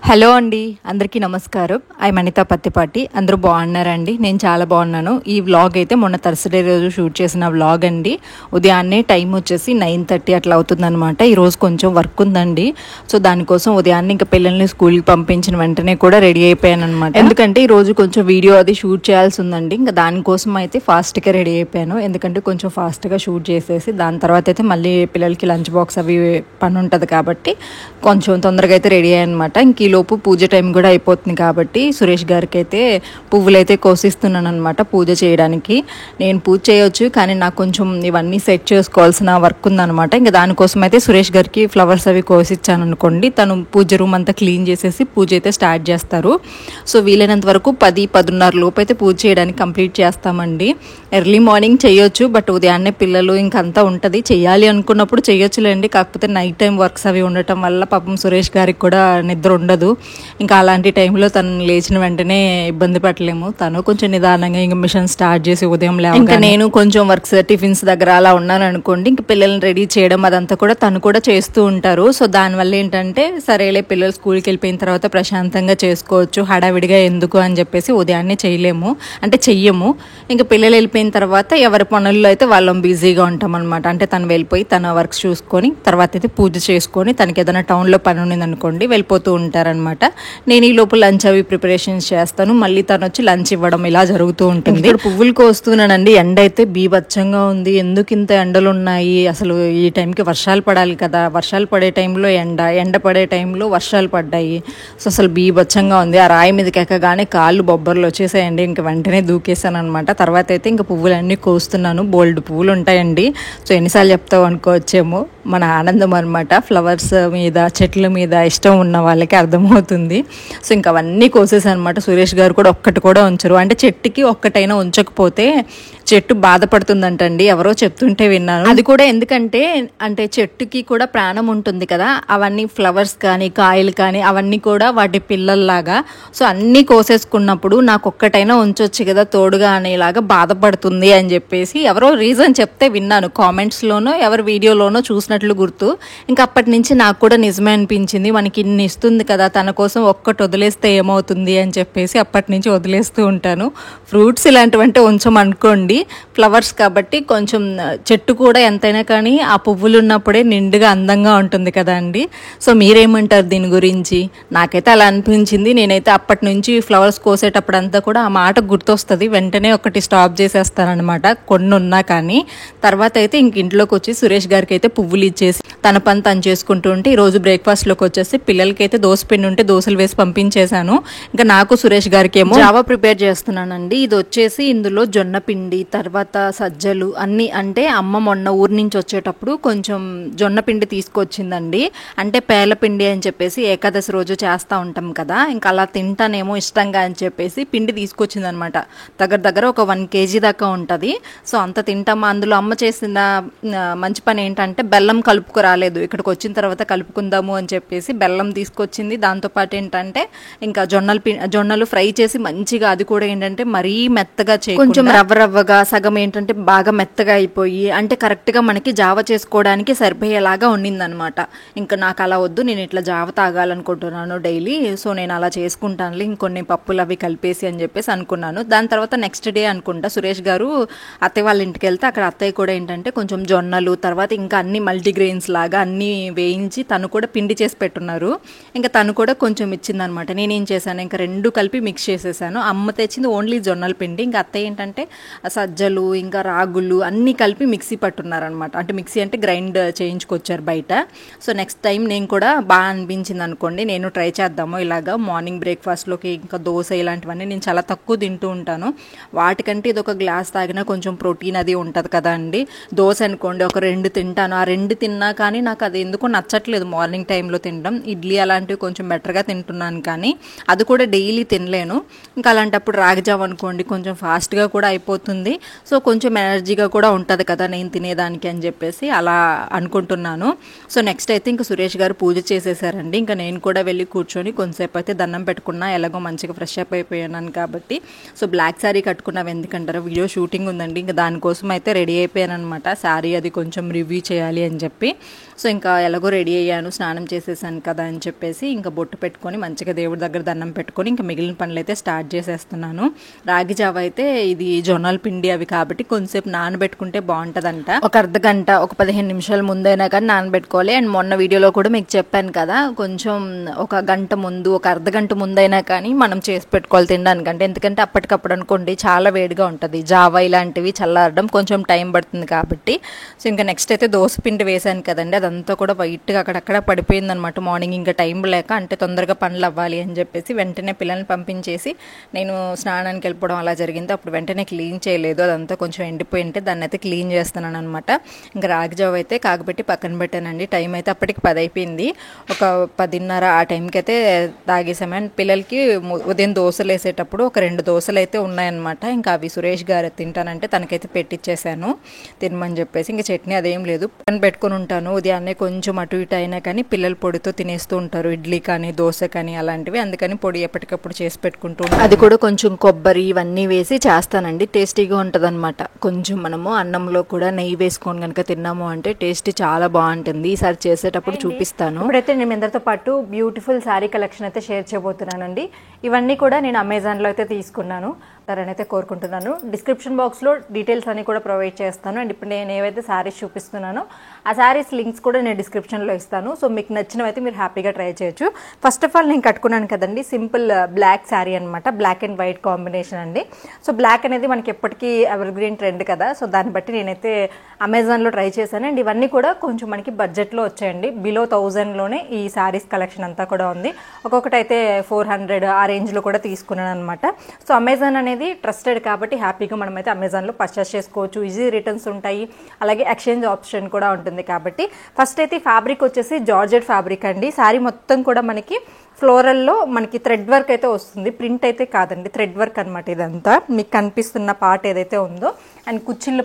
Hello అండి, అందరికీ నమస్కారం. అనిత పత్తిపాటి. అందరూ బాగున్నారండి? నేను చాలా బాగున్నాను. ఈ వ్లాగ్ అయితే మొన్న థర్స్డే రోజు షూట్ చేసిన వ్లాగ్ అండి. ఉదయాన్నే టైం వచ్చేసి 9:30 అట్లా అవుతుందన్నమాట. ఈరోజు కొంచెం వర్క్ ఉందండి. సో దానికోసం ఉదయాన్నే ఇంకా పిల్లల్ని స్కూల్కి పంపించిన వెంటనే కూడా రెడీ అయిపోయాను అనమాట. ఎందుకంటే ఈరోజు కొంచెం వీడియో అది షూట్ చేయాల్సి ఉందండి. ఇంకా దానికోసం అయితే ఫాస్ట్గా రెడీ అయిపోయాను. ఎందుకంటే కొంచెం ఫాస్ట్గా షూట్ చేసేసి దాని తర్వాత అయితే మళ్ళీ పిల్లలకి లంచ్ బాక్స్ అవి పని ఉంటుంది కాబట్టి కొంచెం తొందరగా అయితే రెడీ అయ్యాను అనమాట. ఇంక లోపు పూజ టైం కూడా అయిపోతుంది కాబట్టి సురేష్ గారికి అయితే పువ్వులు అయితే కోసిస్తున్నాను అనమాట పూజ చేయడానికి. నేను పూజ చేయొచ్చు, కానీ నాకు కొంచెం ఇవన్నీ సెట్ చేసుకోవాల్సిన వర్క్ ఉందనమాట. ఇంకా దానికోసం అయితే సురేష్ గారికి ఫ్లవర్స్ అవి కోసిచ్చాను అనుకోండి. తను పూజ రూమ్ అంతా క్లీన్ చేసేసి పూజ అయితే స్టార్ట్ చేస్తారు. సో వీలైనంత వరకు 10-10:30 లోపు అయితే పూజ చేయడానికి కంప్లీట్ చేస్తామండి. ఎర్లీ మార్నింగ్ చేయొచ్చు, బట్ ఉదయాన్నే పిల్లలు ఇంకంతా ఉంటుంది, చెయ్యాలి అనుకున్నప్పుడు చేయొచ్చులేండి. కాకపోతే నైట్ టైం వర్క్స్ అవి ఉండటం వల్ల పాపం సురేష్ గారికి కూడా నిద్ర ఉండదు. ఇంకా అలాంటి టైంలో తను లేచిన వెంటనే ఇబ్బంది పెట్టలేము. తను కొంచెం నిదానంగా ఇంకా మిషన్ స్టార్ట్ చేసి ఉదయం లేవగానే ఇంకా నేను కొంచెం వర్క్స్ టిఫిన్స్ దగ్గర అలా ఉన్నాను అనుకోండి, ఇంక పిల్లల్ని రెడీ చేయడం అదంతా కూడా తను కూడా చేస్తూ ఉంటారు. సో దానివల్ల ఏంటంటే సరేలే పిల్లలు స్కూల్కి వెళ్ళిపోయిన తర్వాత ప్రశాంతంగా చేసుకోవచ్చు, హడావిడిగా ఎందుకు అని చెప్పేసి ఉదయాన్నే చేయలేము, అంటే చెయ్యము. ఇంకా పిల్లలు వెళ్ళిపోయిన తర్వాత ఎవరి పనుల్లో అయితే వాళ్ళం బిజీగా ఉంటాం అనమాట. అంటే తను వెళ్ళిపోయి తన వర్క్స్ చూసుకొని తర్వాత అయితే పూజ చేసుకొని తనకి ఏదైనా టౌన్లో పని ఉన్నది అనుకోండి వెళ్ళిపోతూ ఉంటారనమాట. నేను ఈ లోపు లంచ్ అవి ప్రిపరేషన్స్ చేస్తాను, మళ్ళీ తను వచ్చి లంచ్ ఇవ్వడం ఇలా జరుగుతూ ఉంటుంది. ఇక్కడ పువ్వులకు వస్తున్నానండి. ఎండ అయితే బీభత్సంగా ఉంది. ఎందుకు ఇంత ఎండలు ఉన్నాయి అసలు? ఈ టైంకి వర్షాలు పడాలి కదా, వర్షాలు పడే టైంలో ఎండ పడే టైంలో వర్షాలు పడ్డాయి. సో అసలు బీభత్సంగా ఉంది. ఆ రాయి మీదకి ఎక్కగానే కాళ్ళు బొబ్బర్లు వచ్చేసాయండి. ఇంక వెంటనే దూకేసాను అనమాట. తర్వాత అయితే ఇంక పువ్వులన్నీ కోస్తున్నాను. బోల్డ్ పువ్వులు ఉంటాయండి. సో ఎన్నిసార్లు చెప్తావు అనుకోవచ్చేమో, మన ఆనందం అనమాట. ఫ్లవర్స్ మీద చెట్ల మీద ఇష్టం ఉన్న వాళ్ళకి అర్థమవుతుంది. సో ఇంకా అవన్నీ కోసేసాను అనమాట. సురేష్ గారు కూడా ఒక్కటి కూడా ఉంచరు. అంటే చెట్టుకి ఒక్కటైనా ఉంచకపోతే చెట్టు బాధపడుతుందంటండి, ఎవరో చెప్తుంటే విన్నాను. అది కూడా ఎందుకంటే అంటే చెట్టుకి కూడా ప్రాణం ఉంటుంది కదా, అవన్నీ ఫ్లవర్స్ కానీ కాయలు కానీ అవన్నీ కూడా వాటి పిల్లల్లాగా. సో అన్నీ కోసేసుకున్నప్పుడు నాకు ఒక్కటైనా ఉంచొచ్చు కదా తోడుగా అనేలాగా బాధపడుతుంది అని చెప్పేసి ఎవరో రీజన్ చెప్తే విన్నాను. కామెంట్స్లోనో ఎవరి వీడియోలోనో చూసినట్లు గుర్తు. ఇంకా అప్పటి నుంచి నాకు కూడా నిజమే అనిపించింది. మనకి ఇన్ని ఇస్తుంది కదా, తన కోసం ఒక్కటి వదిలేస్తే ఏమవుతుంది అని చెప్పేసి అప్పటి నుంచి వదిలేస్తూ ఉంటాను. ఫ్రూట్స్ ఇలాంటివంటే ఉంచమనుకోండి, ఫ్లవర్స్ కాబట్టి కొంచెం చెట్టు కూడా ఎంతైనా కానీ ఆ పువ్వులు ఉన్నప్పుడే నిండుగా అందంగా ఉంటుంది కదా అండి. సో మీరేమంటారు దీని గురించి? నాకైతే అలా అనిపించింది. నేనైతే అప్పటి నుంచి ఫ్లవర్స్ కోసేటప్పుడు అంతా కూడా ఆ మాట గుర్తొస్తుంది. వెంటనే ఒకటి స్టాప్ చేసేస్తానమాట, కొన్ని ఉన్నా కానీ. తర్వాత అయితే ఇంక ఇంట్లోకి వచ్చి సురేష్ గారికి అయితే పువ్వులు ఇచ్చేసి తన పని తను చేసుకుంటూ ఉంటే ఈరోజు బ్రేక్ఫాస్ట్లోకి వచ్చేసి పిల్లలకి అయితే దోశ పిండి ఉంటే దోశలు వేసి పంపించేశాను. ఇంకా నాకు సురేష్ గారికి ఏమో జావా ప్రిపేర్ చేస్తున్నానండి. ఇది వచ్చేసి ఇందులో జొన్న పిండి తర్వాత సజ్జలు అన్నీ, అంటే అమ్మ మొన్న ఊరి నుంచి వచ్చేటప్పుడు కొంచెం జొన్న పిండి తీసుకొచ్చిందండి. అంటే పేల పిండి అని చెప్పేసి ఏకాదశి రోజు చేస్తూ ఉంటాం కదా, ఇంకా అలా తింటానేమో ఇష్టంగా అని చెప్పేసి పిండి తీసుకొచ్చింది అనమాట. దగ్గర ఒక 1 kg దాకా ఉంటుంది. సో అంత తింటామా. అందులో అమ్మ చేసిన మంచి పని ఏంటంటే బెల్లం కలుపుకు రాలేదు. ఇక్కడికి వచ్చిన తర్వాత కలుపుకుందాము అని చెప్పేసి బెల్లం తీసుకొచ్చింది. దాంతోపాటు ఏంటంటే ఇంకా జొన్నలు ఫ్రై చేసి మంచిగా, అది కూడా ఏంటంటే మరీ మెత్తగా చేయకుండా కొంచెం రవ్వగా సగం ఏంటంటే బాగా మెత్తగా అయిపోయి, అంటే కరెక్ట్గా మనకి జావ చేసుకోవడానికి సరిపోయేలాగా ఉండిందనమాట. ఇంకా నాకు అలా వద్దు, నేను ఇట్లా జావ తాగాలనుకుంటున్నాను డైలీ. సో నేను అలా చేసుకుంటానులే, ఇంకొన్ని పప్పులు అవి కలిపేసి అని చెప్పేసి అనుకున్నాను. దాని తర్వాత నెక్స్ట్ డే అనుకుంటా సురేష్ గారు అత్తయ్య వాళ్ళ ఇంటికి వెళ్తే అక్కడ అత్తయ్య కూడా ఏంటంటే కొంచెం జొన్నలు తర్వాత ఇంకా అన్ని మల్టీగ్రెయిన్స్ లాగా అన్నీ వేయించి తను కూడా పిండి చేసి పెట్టున్నారు. ఇంకా తను కూడా కొంచెం ఇచ్చిందనమాట. నేనేం చేశాను, ఇంకా రెండు కలిపి మిక్స్ చేసేసాను. అమ్మ తెచ్చింది ఓన్లీ జొన్నల పిండి, ఇంకా అత్తయ్య ఏంటంటే సజ్జలు ఇంకా రాగులు అన్నీ కలిపి మిక్సీ పట్టున్నారనమాట. అంటే మిక్సీ అంటే గ్రైండ్ చేయించుకొచ్చారు బయట. సో నెక్స్ట్ టైం నేను కూడా బాగా అనిపించింది అనుకోండి, నేను ట్రై చేద్దాము ఇలాగా. మార్నింగ్ బ్రేక్ఫాస్ట్లోకి ఇంకా దోశ ఇలాంటివన్నీ నేను చాలా తక్కువ తింటూ ఉంటాను. వాటికంటే ఇది ఒక గ్లాస్ తాగినా కొంచెం ప్రోటీన్ అది ఉంటుంది కదా అండి. దోశ అనుకోండి ఒక 2 తింటాను. ఆ 2 తిన్నా కానీ నాకు అది ఎందుకో నచ్చట్లేదు మార్నింగ్ టైంలో తినడం. ఇడ్లీ అలాంటివి కొంచెం బెటర్గా తింటున్నాను, కానీ అది కూడా డైలీ తినలేను. ఇంకా అలాంటప్పుడు రాగిజావ అనుకోండి కొంచెం ఫాస్ట్గా కూడా అయిపోతుంది. సో కొంచెం ఎనర్జీగా కూడా ఉంటుంది కదా నేను తినేదానికి అని చెప్పేసి అలా అనుకుంటున్నాను. సో నెక్స్ట్ అయితే ఇంకా సురేష్ గారు పూజ చేసేసారండి. ఇంకా నేను కూడా వెళ్ళి కూర్చొని కొంతసేపు అయితే దండం పెట్టుకున్నా. ఎలాగో మంచిగా ఫ్రెష్ అప్ అయిపోయాను కాబట్టి. సో బ్లాక్ శారీ కట్టుకున్నావు ఎందుకంటారు, వీడియో షూటింగ్ ఉందండి. ఇంకా దానికోసం అయితే రెడీ అయిపోయాను అనమాట. శారీ అది కొంచెం రివ్యూ చేయాలి అని అని చెప్పి. సో ఇంకా ఎలాగో రెడీ అయ్యాను, స్నానం చేసేసాను కదా అని చెప్పేసి ఇంకా బొట్టు పెట్టుకొని మంచిగా దేవుడి దగ్గర దండం పెట్టుకొని ఇంకా మిగిలిన పనులు అయితే స్టార్ట్ చేసేస్తున్నాను. రాగి జావ అయితే ఇది జొన్నల పిండి అవి కాబట్టి కొంచెంసేపు నానబెట్టుకుంటే బాగుంటుందంట. ఒక అర్ధ గంట, ఒక 15 నిమిషాల ముందైనా కానీ నానబెట్టుకోవాలి. అండ్ మొన్న వీడియోలో కూడా మీకు చెప్పాను కదా, కొంచెం ఒక గంట ముందు, ఒక అర్ధ గంట ముందైనా కానీ మనం చేసి పెట్టుకోవాలి తినడానికంటే. ఎందుకంటే అప్పటికప్పుడు అనుకోండి చాలా వేడిగా ఉంటుంది, జావ ఇలాంటివి చల్లారడం కొంచెం టైం పడుతుంది కాబట్టి. సో ఇంకా నెక్స్ట్ అయితే దోశ పిండి వేసాను కదండి, అదంతా కూడా వైట్గా అక్కడక్కడ పడిపోయింది అనమాట. మార్నింగ్ ఇంకా టైం లేక, అంటే తొందరగా పనులు అవ్వాలి అని చెప్పేసి వెంటనే పిల్లల్ని పంపించేసి నేను స్నానానికి వెళ్ళిపోవడం అలా జరిగింది. అప్పుడు వెంటనే క్లీన్ చేయలేదు, అదంతా కొంచెం ఎండిపోయి ఉంటే దాన్ని అయితే క్లీన్ చేస్తున్నాను అనమాట. ఇంకా రాగి జావ అయితే కాగబెట్టి పక్కన పెట్టానండి. టైం అయితే అప్పటికి 10 అయిపోయింది. ఒక 10:30 ఆ టైంకి అయితే తాగేసాము. అండ్ పిల్లలకి ఉదయం దోశలు వేసేటప్పుడు ఒక 2 దోశలు అయితే ఉన్నాయన్నమాట. ఇంకా అవి సురేష్ గారు తింటానంటే తనకైతే పెట్టిచ్చేసాను తినమని చెప్పేసి. ఇంకా చట్నీ అదేం లేదు, పక్కన పెట్టుకుని ఉంటాను. ఉదయాన్నే కొంచెం అటు ఇటు అయినా కానీ పిల్లలు పొడితో తినేస్తూ ఉంటారు, ఇడ్లీ కానీ దోశ కానీ అలాంటివి. అందుకని పొడి ఎప్పటికప్పుడు చేసి పెట్టుకుంటూ ఉంటాను. అది కూడా కొంచెం కొబ్బరి ఇవన్నీ వేసి చేస్తానండి, టేస్టీగా ఉంటుంది అనమాట. కొంచెం మనము అన్నంలో కూడా నెయ్యి వేసుకొని కనుక తిన్నాము అంటే టేస్ట్ చాలా బాగుంటుంది. ఈసారి చేసేటప్పుడు చూపిస్తాను. ఇప్పుడైతే నేను అందరితో పాటు బ్యూటిఫుల్ శారీ కలెక్షన్ అయితే షేర్ చేయబోతున్నానండి. ఇవన్నీ కూడా నేను అమెజాన్లో అయితే తీసుకున్నాను అని అయితే కోరుకుంటున్నాను. డిస్క్రిప్షన్ బాక్స్లో డీటెయిల్స్ అన్ని కూడా ప్రొవైడ్ చేస్తాను. అండ్ ఇప్పుడు నేను ఏవైతే శారీస్ చూపిస్తున్నానో ఆ శారీస్ లింక్స్ కూడా నేను డిస్క్రిప్షన్లో ఇస్తాను. సో మీకు నచ్చినవైతే మీరు హ్యాపీగా ట్రై చేయొచ్చు. ఫస్ట్ ఆఫ్ ఆల్ నేను కట్టుకున్నాను కదండి, సింపుల్ బ్లాక్ శారీ అనమాట, బ్లాక్ అండ్ వైట్ కాంబినేషన్ అండి. సో బ్లాక్ అనేది మనకి ఎప్పటికీ ఎవర్ గ్రీన్ ట్రెండ్ కదా, సో దాన్ని బట్టి నేనైతే అమెజాన్లో ట్రై చేశాను. అండ్ ఇవన్నీ కూడా కొంచెం మనకి బడ్జెట్లో వచ్చాయండి, బిలో 1000లోనే ఈ శారీస్ కలెక్షన్ అంతా కూడా ఉంది. ఒక్కొక్కటి అయితే 400 ఆ రేంజ్లో కూడా తీసుకున్నాను అనమాట. సో అమెజాన్ అనేది ట్రస్టెడ్ కాబట్టి హ్యాపీగా మనమైతే అమెజాన్లో పర్చేస్ చేసుకోవచ్చు. ఈజీ రిటర్న్స్ ఉంటాయి, అలాగే ఎక్స్చేంజ్ ఆప్షన్ కూడా ఉంటుంది కాబట్టి. ఫస్ట్ అయితే ఫ్యాబ్రిక్ వచ్చేసి జార్జెట్ ఫ్యాబ్రిక్ అండి. శారీ మొత్తం కూడా మనకి ఫ్లోరల్లో మనకి థ్రెడ్ వర్క్ అయితే వస్తుంది, ప్రింట్ అయితే కాదండి, థ్రెడ్ వర్క్ అనమాట. ఇదంతా మీకు కనిపిస్తున్న పార్ట్ ఏదైతే ఉందో, అండ్ కుచ్చిళ్ళ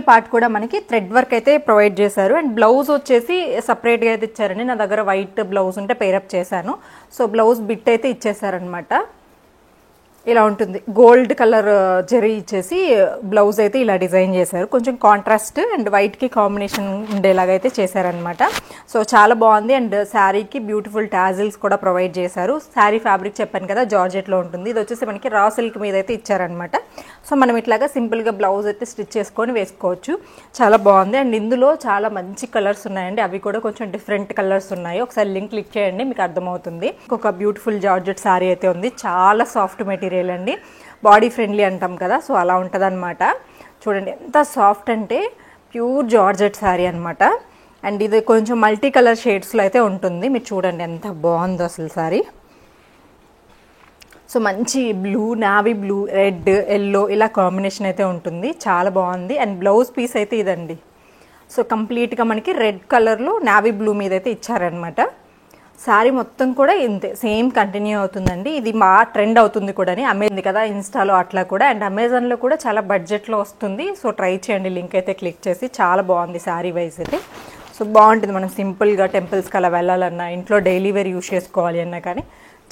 పార్ట్ కూడా మనకి థ్రెడ్ వర్క్ అయితే ప్రొవైడ్ చేశారు. అండ్ బ్లౌజ్ వచ్చేసి సపరేట్గా అయితే ఇచ్చారండి. నా దగ్గర వైట్ బ్లౌజ్ ఉంటే పేరప్ చేశాను. సో బ్లౌజ్ బిట్ అయితే ఇచ్చేసారనమాట. ఇలా ఉంటుంది, గోల్డ్ కలర్ జరీ ఇచ్చేసి బ్లౌజ్ అయితే ఇలా డిజైన్ చేశారు. కొంచెం కాంట్రాస్ట్ అండ్ వైట్కి కాంబినేషన్ ఉండేలాగా అయితే చేశారనమాట. సో చాలా బాగుంది. అండ్ శారీకి బ్యూటిఫుల్ టాజిల్స్ కూడా ప్రొవైడ్ చేశారు. శారీ ఫ్యాబ్రిక్ చెప్పాను కదా జార్జెట్లో ఉంటుంది. ఇది వచ్చేసి మనకి రా సిల్క్ మీద అయితే ఇచ్చారనమాట. సో మనం ఇట్లాగా సింపుల్గా బ్లౌజ్ అయితే స్టిచ్ చేసుకొని వేసుకోవచ్చు. చాలా బాగుంది. అండ్ ఇందులో చాలా మంచి కలర్స్ ఉన్నాయండి, అవి కూడా కొంచెం డిఫరెంట్ కలర్స్ ఉన్నాయి. ఒకసారి లింక్ క్లిక్ చేయండి, మీకు అర్థమవుతుంది. ఒక బ్యూటిఫుల్ జార్జెట్ శారీ అయితే ఉంది, చాలా సాఫ్ట్ మెటీరియల్ అండి, బాడీ ఫ్రెండ్లీ అంటాం కదా, సో అలా ఉంటుంది అనమాట. చూడండి ఎంత సాఫ్ట్ అంటే ప్యూర్ జార్జెట్ శారీ అనమాట. అండ్ ఇది కొంచెం మల్టీ కలర్ షేడ్స్లో అయితే ఉంటుంది. మీరు చూడండి ఎంత బాగుందో అసలు శారీ. సో మంచి blue, navy blue, red, yellow ఇలా కాంబినేషన్ అయితే ఉంటుంది, చాలా బాగుంది. అండ్ బ్లౌజ్ పీస్ అయితే ఇదండి. సో కంప్లీట్గా మనకి రెడ్ కలర్లో నావీ బ్లూ మీద అయితే ఇచ్చారనమాట. శారీ మొత్తం కూడా ఇంతే సేమ్ కంటిన్యూ అవుతుందండి. ఇది మా ట్రెండ్ అవుతుంది కూడా, అమెజాన్ కదా ఇన్స్టాలో అట్లా కూడా. అండ్ అమెజాన్లో కూడా చాలా బడ్జెట్లో వస్తుంది. సో ట్రై చేయండి, లింక్ అయితే క్లిక్ చేసి. చాలా బాగుంది శారీ వైజ్ అయితే. సో బాగుంటుంది, మనం సింపుల్గా టెంపుల్స్కి అలా వెళ్ళాలన్నా, ఇంట్లో డైలీ వేర్ యూజ్ చేసుకోవాలి అన్నా కానీ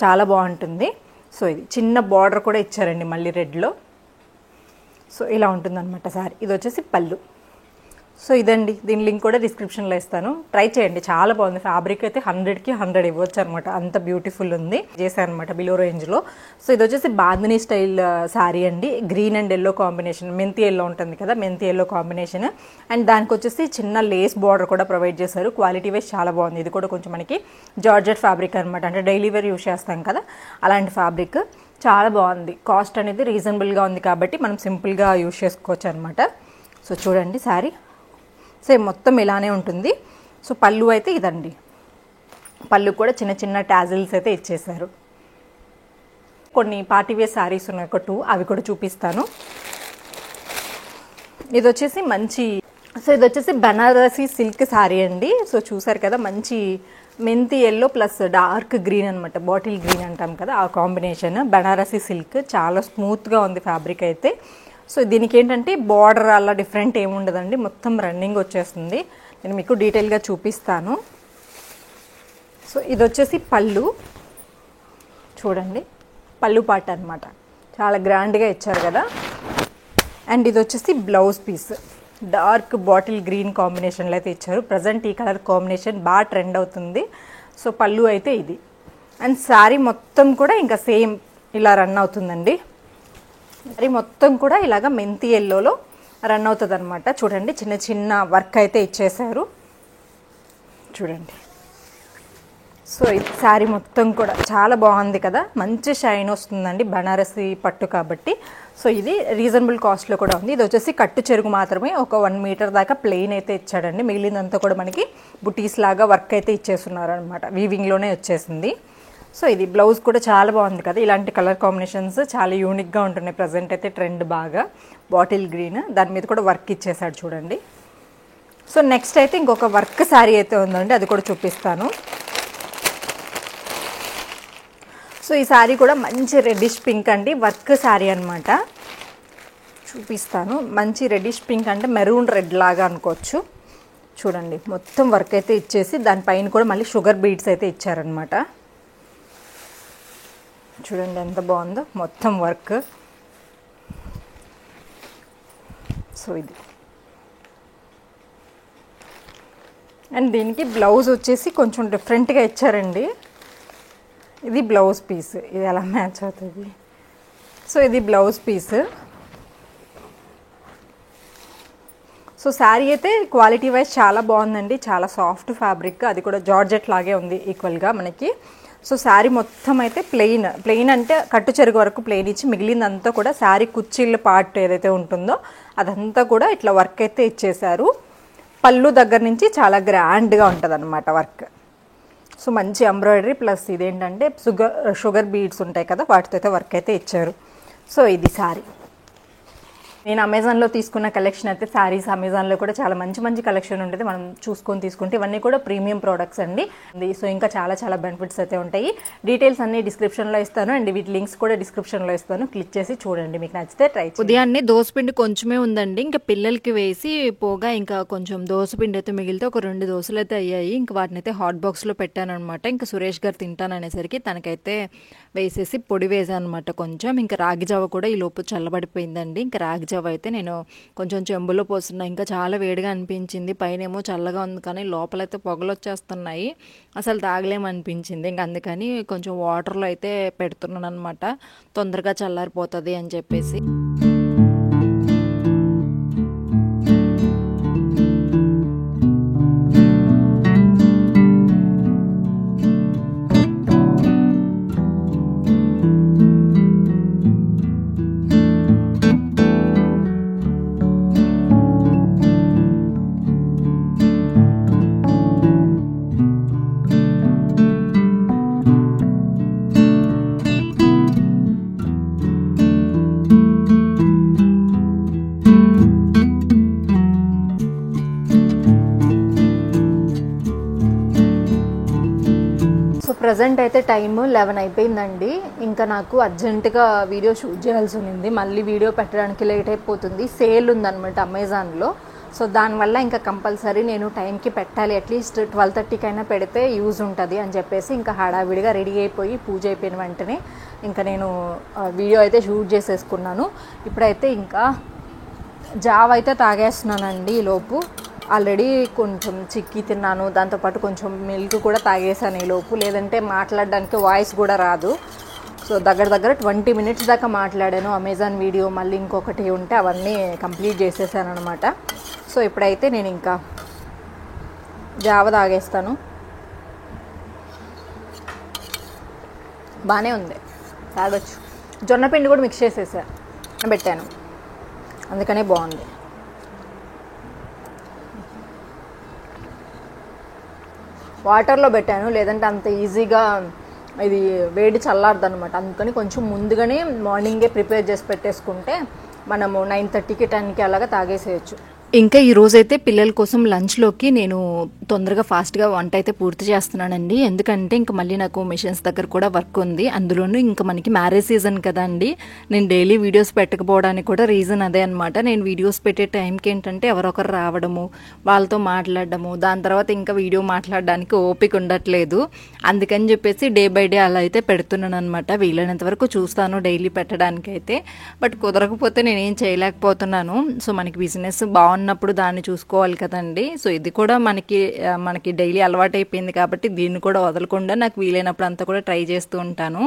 చాలా బాగుంటుంది. సో ఇది చిన్న బార్డర్ కూడా ఇచ్చారండి మళ్ళీ రెడ్లో. సో ఇలా ఉంటుందన్నమాట శారీ. ఇది వచ్చేసి పళ్ళు. సో ఇదండి, దీని లింక్ కూడా డిస్క్రిప్షన్లో ఇస్తాను, ట్రై చేయండి. చాలా బాగుంది, ఫ్యాబ్రిక్ అయితే 100కి 100 ఇవ్వచ్చు అనమాట, అంత బ్యూటిఫుల్ ఉంది. చేశాను అనమాట బిలో రేంజ్లో. సో ఇది వచ్చేసి బాందినీ స్టైల్ శారీ అండి, గ్రీన్ అండ్ ఎల్లో కాంబినేషన్, మెంతి ఎల్లో ఉంటుంది కదా, మెంతి ఎల్లో కాంబినేషన్. అండ్ దానికి వచ్చేసి చిన్న లేస్ బార్డర్ కూడా ప్రొవైడ్ చేశారు. క్వాలిటీ వైజ్ చాలా బాగుంది. ఇది కూడా కొంచెం మనకి జార్జెట్ ఫ్యాబ్రిక్ అనమాట, అంటే డైలీ వేర్ యూజ్ చేస్తాం కదా అలాంటి ఫ్యాబ్రిక్. చాలా బాగుంది, కాస్ట్ అనేది రీజనబుల్గా ఉంది కాబట్టి మనం సింపుల్గా యూజ్ చేసుకోవచ్చు అనమాట. సో చూడండి శారీ సేమ్ మొత్తం ఇలానే ఉంటుంది. సో పళ్ళు అయితే ఇదండి, పళ్ళు కూడా చిన్న చిన్న టాజిల్స్ అయితే ఇచ్చేసారు. కొన్ని పార్టీవేర్ శారీస్ ఉన్నాయి, ఒక 2 అవి కూడా చూపిస్తాను. ఇది వచ్చేసి మంచి, సో ఇది వచ్చేసి బనారసి సిల్క్ శారీ అండి. సో చూసారు కదా, మంచి మెంతి ఎల్లో ప్లస్ డార్క్ గ్రీన్ అనమాట, బాటిల్ గ్రీన్ అంటాం కదా ఆ కాంబినేషన్. బనారసి సిల్క్, చాలా స్మూత్గా ఉంది ఫ్యాబ్రిక్ అయితే. సో దీనికి ఏంటంటే బార్డర్ అలా డిఫరెంట్ ఏమి ఉండదండి, మొత్తం రన్నింగ్ వచ్చేస్తుంది. నేను మీకు డీటెయిల్గా చూపిస్తాను. సో ఇది వచ్చేసి పళ్ళు, చూడండి పళ్ళు పాట అనమాట, చాలా గ్రాండ్గా ఇచ్చారు కదా. అండ్ ఇది వచ్చేసి blouse piece. Dark bottle green కాంబినేషన్లో అయితే ఇచ్చారు. ప్రజెంట్ ఈ కలర్ కాంబినేషన్ బాగా ట్రెండ్ అవుతుంది. సో పళ్ళు అయితే ఇది. అండ్ శారీ మొత్తం కూడా ఇంకా సేమ్ ఇలా రన్ అవుతుందండి. శారీ మొత్తం కూడా ఇలాగ మెంతి ఎల్లోలో రన్ అవుతుంది అనమాట. చూడండి చిన్న చిన్న వర్క్ అయితే ఇచ్చేసారు చూడండి. సో ఈ శారీ మొత్తం కూడా చాలా బాగుంది కదా, మంచి షైన్ వస్తుందండి, బనారసి పట్టు కాబట్టి. సో ఇది రీజనబుల్ కాస్ట్లో కూడా ఉంది. ఇది వచ్చేసి కట్టు చెరుగు మాత్రమే, ఒక 1 మీటర్ దాకా ప్లెయిన్ అయితే ఇచ్చాడండి. మిగిలినంతా కూడా మనకి బుటీస్ లాగా వర్క్ అయితే ఇచ్చేస్తున్నారు అనమాట, వీవింగ్లోనే వచ్చేసింది. సో ఇది బ్లౌజ్ కూడా చాలా బాగుంది కదా. ఇలాంటి కలర్ కాంబినేషన్స్ చాలా యూనిక్గా ఉంటున్నాయి. ప్రజెంట్ అయితే ట్రెండ్ బాగా బాటిల్ గ్రీన్, దాని మీద కూడా వర్క్ ఇచ్చేసాడు చూడండి. సో నెక్స్ట్ అయితే ఇంకొక వర్క్ శారీ అయితే ఉందండి, అది కూడా చూపిస్తాను. సో ఈ శారీ కూడా మంచి రెడ్డిష్ పింక్ అండి, వర్క్ శారీ అనమాట. చూపిస్తాను. మంచి రెడ్డిష్ పింక్ అంటే మెరూన్ రెడ్ లాగా అనుకోవచ్చు. చూడండి మొత్తం వర్క్ అయితే ఇచ్చేసి దానిపైన కూడా మళ్ళీ షుగర్ బీడ్స్ అయితే ఇచ్చారనమాట. చూడండి ఎంత బాగుందో మొత్తం వర్క్. సో ఇది అండ్ దీనికి బ్లౌజ్ వచ్చేసి కొంచెం డిఫరెంట్గా ఇచ్చారండి. ఇది బ్లౌజ్ పీస్, ఇది ఎలా మ్యాచ్ అవుతుంది. సో ఇది బ్లౌజ్ పీస్. సో శారీ అయితే క్వాలిటీ వైజ్ చాలా బాగుందండి, చాలా సాఫ్ట్ ఫ్యాబ్రిక్, అది కూడా జార్జెట్ లాగే ఉంది ఈక్వల్గా మనకి. సో శారీ మొత్తం అయితే ప్లెయిన్ అంటే కట్టు చెరుగు వరకు ప్లెయిన్ ఇచ్చి మిగిలిందంతా కూడా శారీ కుచ్చిళ్ళ పార్ట్ ఏదైతే ఉంటుందో అదంతా కూడా ఇట్లా వర్క్ అయితే ఇచ్చేశారు. పళ్ళు దగ్గర నుంచి చాలా గ్రాండ్గా ఉంటుంది అన్నమాట వర్క్. సో మంచి ఎంబ్రాయిడరీ ప్లస్ ఇదేంటంటే షుగర్ బీడ్స్ ఉంటాయి కదా, వాటితో అయితే వర్క్ అయితే ఇచ్చారు. సో ఇది శారీ. నేను అమెజాన్లో తీసుకున్న కలెక్షన్ అయితే శారీస్ అమెజాన్లో కూడా చాలా మంచి మంచి కలెక్షన్ ఉంటుంది, మనం చూసుకొని తీసుకుంటే ఇవన్నీ కూడా ప్రీమియం ప్రోడక్ట్స్ అండి. సో ఇంకా చాలా చాలా బెనిఫిట్స్ అయితే ఉంటాయి. డీటెయిల్స్ అన్ని డిస్క్రిప్షన్లో ఇస్తాను అండ్ వీటి లింక్స్ కూడా డిస్క్రిప్షన్లో ఇస్తాను, క్లిక్ చేసి చూడండి, మీకు నచ్చితే ట్రై చేయండి. ఉదయాన్నే దోసపిండి కొంచెమే ఉందండి, ఇంకా పిల్లలకి వేసి పోగా ఇంకా కొంచెం దోసపిండి అయితే మిగిలితే ఒక 2 దోశలు అయితే అయ్యాయి. ఇంకా వాటిని అయితే హాట్ బాక్స్లో పెట్టాను అనమాట. ఇంకా సురేష్ గారు తింటాననేసరికి తనకైతే వేసేసి పొడి వేసాను అనమాట కొంచెం. ఇంకా రాగి జావ కూడా ఈ లోపు చల్లబడిపోయిందండి. ఇంకా రాగి జావ అయితే నేను కొంచెం చెంబులో పోస్తున్నా, ఇంకా చాలా వేడిగా అనిపించింది. పైన ఏమో చల్లగా ఉంది కానీ లోపలైతే పొగలు వచ్చేస్తున్నాయి, అసలు తాగలేమనిపించింది. ఇంకా అందుకని కొంచెం వాటర్లో అయితే పెడుతున్నాను అనమాట, తొందరగా చల్లారిపోతుంది అని చెప్పేసి. ప్రజెంట్ అయితే టైం 11 అయిపోయిందండి. ఇంకా నాకు అర్జెంటుగా వీడియో షూట్ చేయాల్సి ఉంది, మళ్ళీ వీడియో పెట్టడానికి లేట్ అయిపోతుంది. సేల్ ఉందన్నమాట అమెజాన్లో. సో దానివల్ల ఇంకా కంపల్సరీ నేను టైంకి పెట్టాలి, అట్లీస్ట్ 12:30కి అయినా పెడితే యూజ్ ఉంటుంది అని చెప్పేసి ఇంకా హడావిడిగా రెడీ అయిపోయి పూజ అయిపోయిన వెంటనే ఇంకా నేను వీడియో అయితే షూట్ చేసేసుకున్నాను. ఇప్పుడైతే ఇంకా జావ అయితే తాగేస్తున్నానండి. ఈలోపు ఆల్రెడీ కొంచెం చిక్కీ తిన్నాను, దాంతోపాటు కొంచెం మిల్క్ కూడా తాగేసాను ఈలోపు, లేదంటే మాట్లాడడానికి వాయిస్ కూడా రాదు. సో దగ్గర 20 మినిట్స్ దాకా మాట్లాడాను. అమెజాన్ వీడియో మళ్ళీ ఇంకొకటి ఉంటే అవన్నీ కంప్లీట్ చేసేసాను అనమాట. సో ఇప్పుడైతే నేను ఇంకా జావ తాగేస్తాను. బాగానే ఉంది, తాగొచ్చు. జొన్నపిండి కూడా మిక్స్ చేసేసాను పెట్టాను, అందుకనే బాగుంది. వాటర్లో పెట్టాను, లేదంటే అంత ఈజీగా ఇది వేడి చల్లారదు అనమాట. అందుకని కొంచెం ముందుగానే మార్నింగే ప్రిపేర్ చేసి పెట్టేసుకుంటే మనము 9:30కి 10కి అలాగా తాగేసేయచ్చు. ఇంకా ఈ రోజైతే పిల్లల కోసం లంచ్లోకి నేను తొందరగా ఫాస్ట్గా వంట అయితే పూర్తి చేస్తున్నానండి. ఎందుకంటే ఇంకా మళ్ళీ నాకు మిషన్స్ దగ్గర కూడా వర్క్ ఉంది, అందులోనూ ఇంకా మనకి మ్యారేజ్ సీజన్ కదా అండి. నేను డైలీ వీడియోస్ పెట్టకపోవడానికి కూడా రీజన్ అదే అనమాట. నేను వీడియోస్ పెట్టే టైంకి ఏంటంటే ఎవరొకరు రావడము, వాళ్ళతో మాట్లాడడము, దాని తర్వాత ఇంకా వీడియో మాట్లాడడానికి ఓపిక ఉండట్లేదు. అందుకని చెప్పేసి డే బై డే అలా అయితే పెడుతున్నాను అనమాట. వీలైనంత వరకు చూస్తాను డైలీ పెట్టడానికి అయితే, బట్ కుదరకపోతే నేనేం చేయలేకపోతున్నాను. సో మనకి బిజినెస్ బాగుంది అన్నప్పుడు దాన్ని చూసుకోవాలి కదండి. సో ఇది కూడా మనకి డైలీ అలవాటు అయిపోయింది కాబట్టి దీన్ని కూడా వదలకుండా నాకు వీలైనప్పుడు అంతా కూడా ట్రై చేస్తూ ఉంటాను.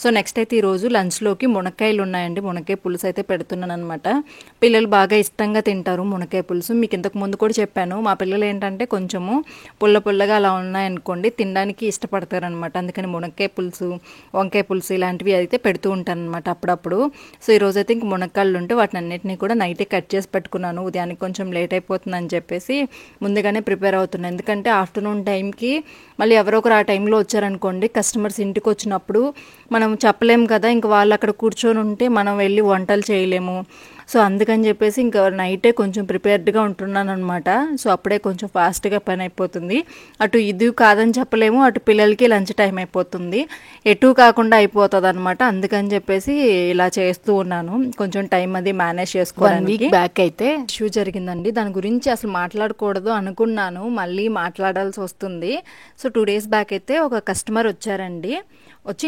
సో నెక్స్ట్ అయితే ఈరోజు లంచ్లోకి మునక్కాయలు ఉన్నాయండి. మునక్కాయ పులుసు అయితే పెడుతున్నాను అనమాట. పిల్లలు బాగా ఇష్టంగా తింటారు మునక్కాయ పులుసు. మీకు ఇంతకు ముందు కూడా చెప్పాను, మా పిల్లలు ఏంటంటే కొంచెము పుల్లగా అలా ఉన్నాయనుకోండి తినడానికి ఇష్టపడతారనమాట. అందుకని మునక్కాయ పులుసు, వంకాయ పులుసు ఇలాంటివి అయితే పెడుతూ ఉంటాను అనమాట అప్పుడప్పుడు. సో ఈరోజైతే ఇంక మునక్కాయలు ఉంటే వాటిని అన్నిటినీ కూడా నైటే కట్ చేసి పెట్టుకున్నాను. ఉదయానికి కొంచెం లేట్ అయిపోతుందని చెప్పేసి ముందుగానే ప్రిపేర్ అవుతున్నాను. ఎందుకంటే ఆఫ్టర్నూన్ టైంకి మళ్ళీ ఎవరో ఒకరు ఆ టైంలో వచ్చారనుకోండి, కస్టమర్స్ ఇంటికి వచ్చినప్పుడు మనం చెప్పలేము కదా, ఇంక వాళ్ళు అక్కడ కూర్చొని ఉంటే మనం వెళ్ళి వంటలు చేయలేము. సో అందుకని చెప్పేసి ఇంకా నైటే కొంచెం ప్రిపేర్డ్గా ఉంటున్నాను అనమాట. సో అప్పుడే కొంచెం ఫాస్ట్గా పని అయిపోతుంది. అటు ఇది కాదని చెప్పలేము, అటు పిల్లలకి లంచ్ టైం అయిపోతుంది, ఎటు కాకుండా అయిపోతుంది అనమాట. అందుకని చెప్పేసి ఇలా చేస్తూ ఉన్నాను, కొంచెం టైం అది మేనేజ్ చేసుకోవడానికి. వీక్ బ్యాక్ అయితే ఇష్యూ జరిగిందండి, దాని గురించి అసలు మాట్లాడకూడదు అనుకున్నాను, మళ్ళీ మాట్లాడాల్సి వస్తుంది. సో 2 days బ్యాక్ అయితే ఒక కస్టమర్ వచ్చారండి. వచ్చి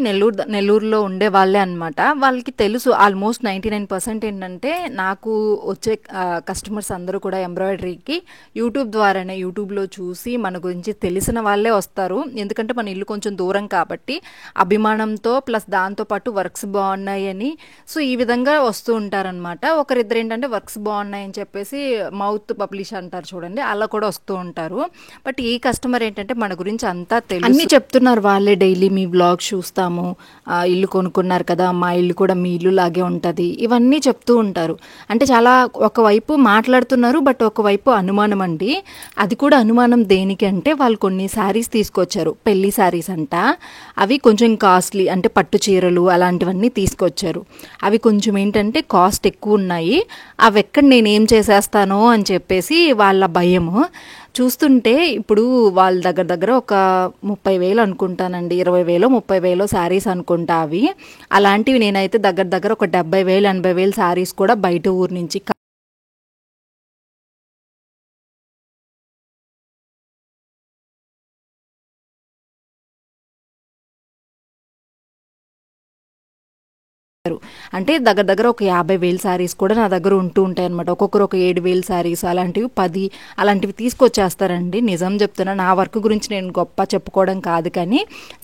నెల్లూరులో ఉండే వాళ్ళే అనమాట. వాళ్ళకి తెలుసు ఆల్మోస్ట్ 99% ఏంటంటే నాకు వచ్చే కస్టమర్స్ అందరూ కూడా ఎంబ్రాయిడరీకి యూట్యూబ్లో చూసి మన గురించి తెలిసిన వాళ్ళే వస్తారు. ఎందుకంటే మన ఇల్లు కొంచెం దూరం కాబట్టి అభిమానంతో ప్లస్ దాంతోపాటు వర్క్స్ బాగున్నాయని సో ఈ విధంగా వస్తూ ఉంటారనమాట. ఒకరిద్దరు ఏంటంటే వర్క్స్ బాగున్నాయని చెప్పేసి మౌత్ పబ్లిష్ అంటారు చూడండి, అలా కూడా వస్తూ ఉంటారు. బట్ ఈ కస్టమర్ ఏంటంటే మన గురించి అంతా తెలుసు, అన్నీ చెప్తున్నారు వాళ్ళే. డైలీ మీ బ్లాగ్ చూస్తాము, ఇల్లు కొనుక్కున్నారు కదా, మా ఇల్లు కూడా మీ ఇల్లు లాగే ఉంటుంది, ఇవన్నీ చెప్తూ ఉంటారు. అంటే చాలా ఒకవైపు మాట్లాడుతున్నారు, బట్ ఒకవైపు అనుమానం అండి. అది కూడా అనుమానం దేనికి అంటే వాళ్ళు కొన్ని శారీస్ తీసుకొచ్చారు, పెళ్లి శారీస్ అంట. అవి కొంచెం కాస్ట్లీ, అంటే పట్టు చీరలు అలాంటివన్నీ తీసుకొచ్చారు. అవి కొంచెం ఏంటంటే కాస్ట్ ఎక్కువ ఉన్నాయి, అవి ఎక్కడ నేనేం చేసేస్తానో అని చెప్పేసి వాళ్ళ భయము. చూస్తుంటే ఇప్పుడు వాళ్ళ దగ్గర ఒక 30,000 అనుకుంటానండి, 20,000 30,000 శారీస్ అనుకుంటా అవి. అలాంటివి నేనైతే దగ్గర ఒక 70,000 80,000 శారీస్ కూడా బయట ఊరు నుంచి అంటే దగ్గర ఒక 50,000 శారీస్ కూడా నా దగ్గర ఉంటూ ఉంటాయి అనమాట. ఒక్కొక్కరు ఒక 7,000 శారీస్ అలాంటివి 10 అలాంటివి తీసుకొచ్చేస్తారండి. నిజం చెప్తున్నా, నా వర్క్ గురించి నేను గొప్ప చెప్పుకోవడం కాదు, కానీ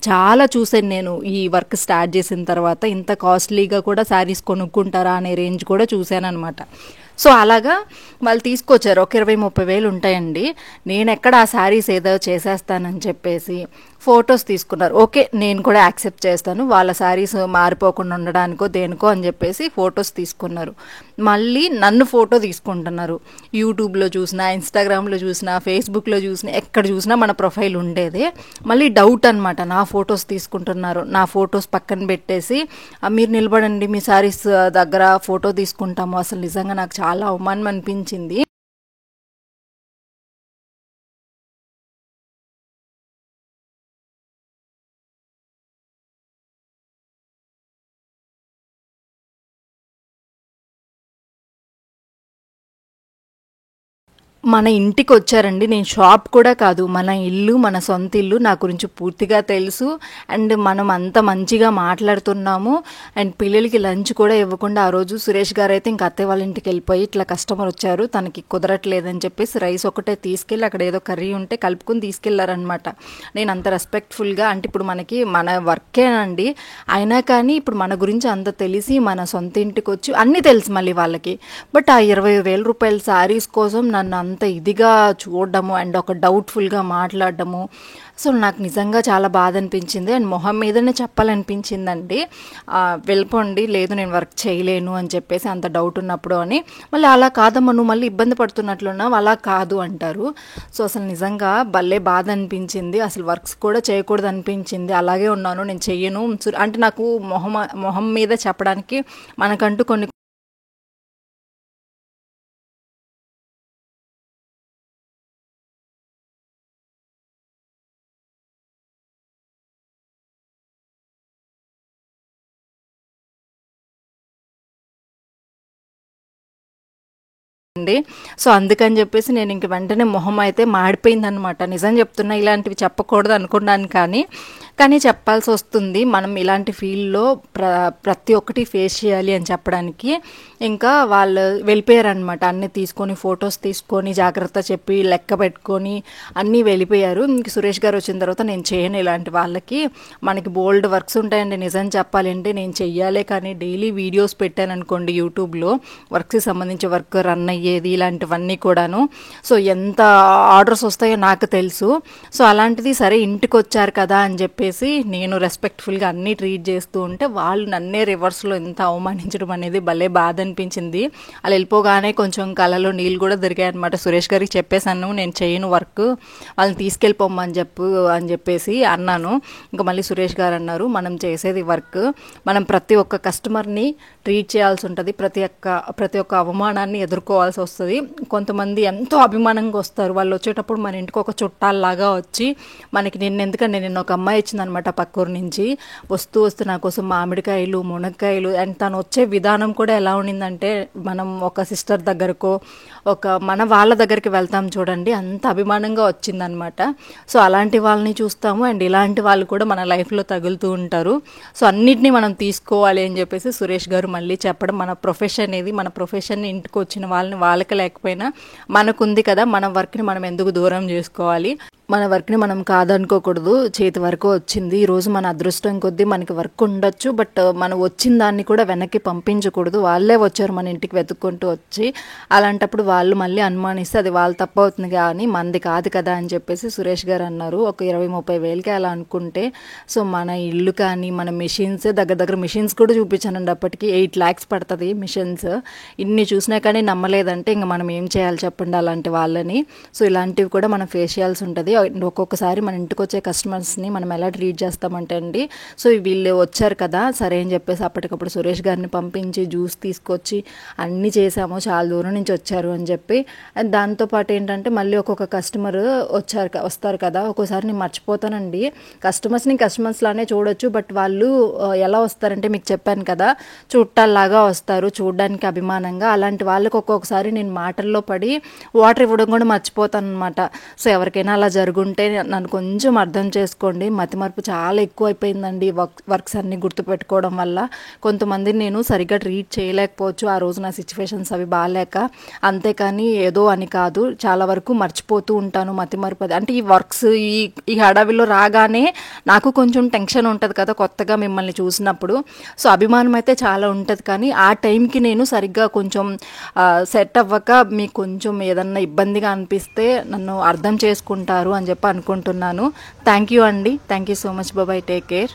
చాలా చూసాను నేను ఈ వర్క్ స్టార్ట్ చేసిన తర్వాత. ఇంత కాస్ట్లీగా కూడా శారీస్ కొనుక్కుంటారా అనే రేంజ్ కూడా చూశాను అనమాట. సో అలాగా వాళ్ళు తీసుకొచ్చారు, ఒక 20,000-30,000 ఉంటాయండి. నేను ఎక్కడ ఆ శారీస్ ఏదో చేసేస్తానని చెప్పేసి ఫొటోస్ తీసుకున్నారు. ఓకే, నేను కూడా యాక్సెప్ట్ చేస్తాను, వాళ్ళ శారీస్ మారిపోకుండా ఉండడానికో దేనికో అని చెప్పేసి ఫొటోస్ తీసుకున్నారు. మళ్ళీ నన్ను ఫోటో తీసుకుంటున్నారు. యూట్యూబ్లో చూసినా, ఇన్స్టాగ్రామ్లో చూసినా, ఫేస్బుక్లో చూసినా, ఎక్కడ చూసినా మన ప్రొఫైల్ ఉండేదే. మళ్ళీ డౌట్ అనమాట, నా ఫొటోస్ తీసుకుంటున్నారు. నా ఫొటోస్ పక్కన పెట్టేసి మీరు నిలబడండి, మీ శారీస్ దగ్గర ఫోటో తీసుకుంటాము. అసలు నిజంగా నాకు చాలా అవమానం అనిపించింది. మన ఇంటికి వచ్చారండి, నేను షాప్ కూడా కాదు, మన ఇల్లు, మన సొంత ఇల్లు, నా గురించి పూర్తిగా తెలుసు. అండ్ మనం అంత మంచిగా మాట్లాడుతున్నాము. అండ్ పిల్లలకి లంచ్ కూడా ఇవ్వకుండా ఆ రోజు సురేష్ గారు అయితే ఇంక అత్తయ్య వాళ్ళ ఇంటికి వెళ్ళిపోయి, ఇట్లా కస్టమర్ వచ్చారు తనకి కుదరట్లేదని చెప్పేసి రైస్ ఒకటే తీసుకెళ్ళి అక్కడ ఏదో కర్రీ ఉంటే కలుపుకుని తీసుకెళ్లారనమాట. నేను అంత రెస్పెక్ట్ఫుల్గా, అంటే ఇప్పుడు మనకి మన వర్కేనండి, అయినా కానీ ఇప్పుడు మన గురించి అంత తెలిసి మన సొంత ఇంటికి వచ్చి అన్నీ తెలుసు మళ్ళీ వాళ్ళకి. బట్ ఆ 20,000 రూపాయల శారీస్ కోసం నన్ను అంత ఇదిగా చూడడము అండ్ ఒక డౌట్ఫుల్గా మాట్లాడడము, సో నాకు నిజంగా చాలా బాధ అనిపించింది. అండ్ మొహం మీదనే చెప్పాలనిపించిందండి, వెళ్ళిపోండి, లేదు నేను వర్క్ చేయలేను అని చెప్పేసి, అంత డౌట్ ఉన్నప్పుడు అని. మళ్ళీ అలా కాదమ్మా, నువ్వు మళ్ళీ ఇబ్బంది పడుతున్నట్లున్నావు, అలా కాదు అంటారు. సో అసలు నిజంగా భలే బాధ అనిపించింది. అసలు వర్క్స్ కూడా చేయకూడదు అనిపించింది. అలాగే ఉన్నాను, నేను చెయ్యను అంటే నాకు మొహం మీద చెప్పడానికి మనకంటూ కొన్ని సో అందుకని చెప్పేసి నేను ఇంక వెంటనే మొహం అయితే మాడిపోయిందనమాట. నిజం చెప్తున్నా, ఇలాంటివి చెప్పకూడదు అనుకున్నాను, కానీ కానీ చెప్పాల్సి వస్తుంది, మనం ఇలాంటి ఫీల్డ్లో ప్రతి ఒక్కటి ఫేస్ చేయాలి అని చెప్పడానికి. ఇంకా వాళ్ళు వెళ్ళిపోయారనమాట, అన్నీ తీసుకొని ఫొటోస్ తీసుకొని జాగ్రత్త చెప్పి లెక్క పెట్టుకొని అన్నీ వెళ్ళిపోయారు. ఇంక సురేష్ గారు వచ్చిన తర్వాత నేను చేయను ఇలాంటి వాళ్ళకి, మనకి బోల్డ్ వర్క్స్ ఉంటాయండి. నిజం చెప్పాలంటే నేను చెయ్యాలే, కానీ డైలీ వీడియోస్ పెట్టాను అనుకోండి యూట్యూబ్లో వర్క్స్కి సంబంధించి, వర్క్ రన్ అయ్యేది ఇలాంటివన్నీ కూడాను. సో ఎంత ఆర్డర్స్ వస్తాయో నాకు తెలుసు. సో అలాంటిది సరే ఇంటికి వచ్చారు కదా అని చెప్పేసి నేను రెస్పెక్ట్ఫుల్గా అన్నీ ట్రీట్ చేస్తూ ఉంటే వాళ్ళు నన్నే రివర్స్లో ఎంత అవమానించడం అనేది భలే బాధ అనిపించింది. అలా వెళ్ళిపోగానే కొంచెం కళ్ళలో నీళ్ళు కూడా దొరికాయి అనమాట. సురేష్ గారికి చెప్పేశాను, నేను చేయను వర్క్, వాళ్ళని తీసుకెళ్ళిపోమ్మని చెప్పేసి అన్నాను. ఇంకా మళ్ళీ సురేష్ గారు అన్నారు, మనం చేసేది వర్క్, మనం ప్రతి ఒక్క కస్టమర్ని ట్రీట్ చేయాల్సి ఉంటుంది, ప్రతి ఒక్క అవమానాన్ని ఎదుర్కోవాల్సి వస్తుంది. కొంతమంది ఎంతో అభిమానంగా వస్తారు, వాళ్ళు వచ్చేటప్పుడు మన ఇంటికి ఒక చుట్టాల్లాగా వచ్చి మనకి నిన్న ఒక అమ్మాయి వచ్చిందనమాట పక్కూరు నుంచి, వస్తూ నా కోసం మామిడికాయలు మునక్కాయలు, అండ్ తను వచ్చే విధానం కూడా ఎలా ఉండిందంటే, మనం ఒక సిస్టర్ దగ్గరకో మన వాళ్ళ దగ్గరికి వెళ్తాం చూడండి, అంత అభిమానంగా వచ్చిందనమాట. సో అలాంటి వాళ్ళని చూస్తాము, అండ్ ఇలాంటి వాళ్ళు కూడా మన లైఫ్లో తగులుతూ ఉంటారు. సో అన్నిటినీ మనం తీసుకోవాలి అని చెప్పేసి సురేష్ గారు మళ్ళీ చెప్పడం, మన ప్రొఫెషన్ ఇది, మన ప్రొఫెషన్ని ఇంటికి వచ్చిన వాళ్ళకి లేకపోయినా మనకుంది కదా, మన వర్క్ని మనం ఎందుకు దూరం చేసుకోవాలి, మన వర్క్ని మనం కాదనుకోకూడదు, చేతి వరకు వచ్చింది. ఈరోజు మన అదృష్టం కొద్దీ మనకి వర్క్ ఉండొచ్చు, బట్ మనం వచ్చిన దాన్ని కూడా వెనక్కి పంపించకూడదు. వాళ్ళే వచ్చారు మన ఇంటికి వెతుక్కుంటూ వచ్చి, అలాంటప్పుడు వాళ్ళు మళ్ళీ అనుమానిస్తే అది వాళ్ళు తప్పు అవుతుంది కానీ మనది కాదు కదా అని చెప్పేసి సురేష్ గారు అన్నారు. ఒక 20-30 వేలకి అలా అనుకుంటే, సో మన ఇల్లు కానీ మన మిషన్స్ దగ్గర మిషన్స్ కూడా చూపించానండి, అప్పటికి 8 lakhs పడుతుంది మిషన్స్. ఇన్ని చూసినా కానీ నమ్మలేదంటే ఇంకా మనం ఏం చేయాలి చెప్పండి అలాంటి వాళ్ళని. సో ఇలాంటివి కూడా మనం ఫేస్ చేయాల్సి ఉంటుంది. ఒక్కొక్కసారి మన ఇంటికి వచ్చే కస్టమర్స్ని మనం ఎలా ట్రీట్ చేస్తామంటే అండి, సో వీళ్ళు వచ్చారు కదా సరే అని చెప్పేసి అప్పటికప్పుడు సురేష్ గారిని పంపించి జ్యూస్ తీసుకొచ్చి అన్నీ చేసాము, చాలా దూరం నుంచి వచ్చారు అని చెప్పి. అండ్ దాంతోపాటు ఏంటంటే మళ్ళీ ఒక్కొక్క కస్టమర్ వస్తారు కదా, ఒక్కోసారి నేను మర్చిపోతానండి. కస్టమర్స్ లానే చూడొచ్చు, బట్ వాళ్ళు ఎలా వస్తారంటే మీకు చెప్పాను కదా, చుట్టాల్లాగా వస్తారు, చూడడానికి అభిమానంగా. అలాంటి వాళ్ళకి ఒక్కొక్కసారి నేను మాటల్లో పడి వాటర్ ఇవ్వడం కూడా మర్చిపోతాను అనమాట. సో ఎవరికైనా అలా జరుగుంటే నన్ను కొంచెం అర్థం చేసుకోండి. మతిమరుపు చాలా ఎక్కువ అయిపోయిందండి వర్క్స్ అన్నీ గుర్తుపెట్టుకోవడం వల్ల. కొంతమందిని నేను సరిగ్గా ట్రీట్ చేయలేకపోవచ్చు, ఆ రోజు నా సిచ్యువేషన్స్ అవి బాగాలేక, అంతేకాని ఏదో అని కాదు, చాలా వరకు మర్చిపోతూ ఉంటాను. మతిమరుపు అంటే ఈ వర్క్స్ ఈ హడావిలో రాగానే నాకు కొంచెం టెన్షన్ ఉంటుంది కదా కొత్తగా మిమ్మల్ని చూసినప్పుడు. సో అభిమానం అయితే చాలా ఉంటుంది, కానీ ఆ టైంకి నేను సరిగ్గా కొంచెం సెట్ అవ్వక మీకు కొంచెం ఏదన్నా ఇబ్బందిగా అనిపిస్తే నన్ను అర్థం చేసుకుంటారు అని చెప్పి అనుకుంటున్నాను. థ్యాంక్ యూ అండి, thank you so much, bye, take care.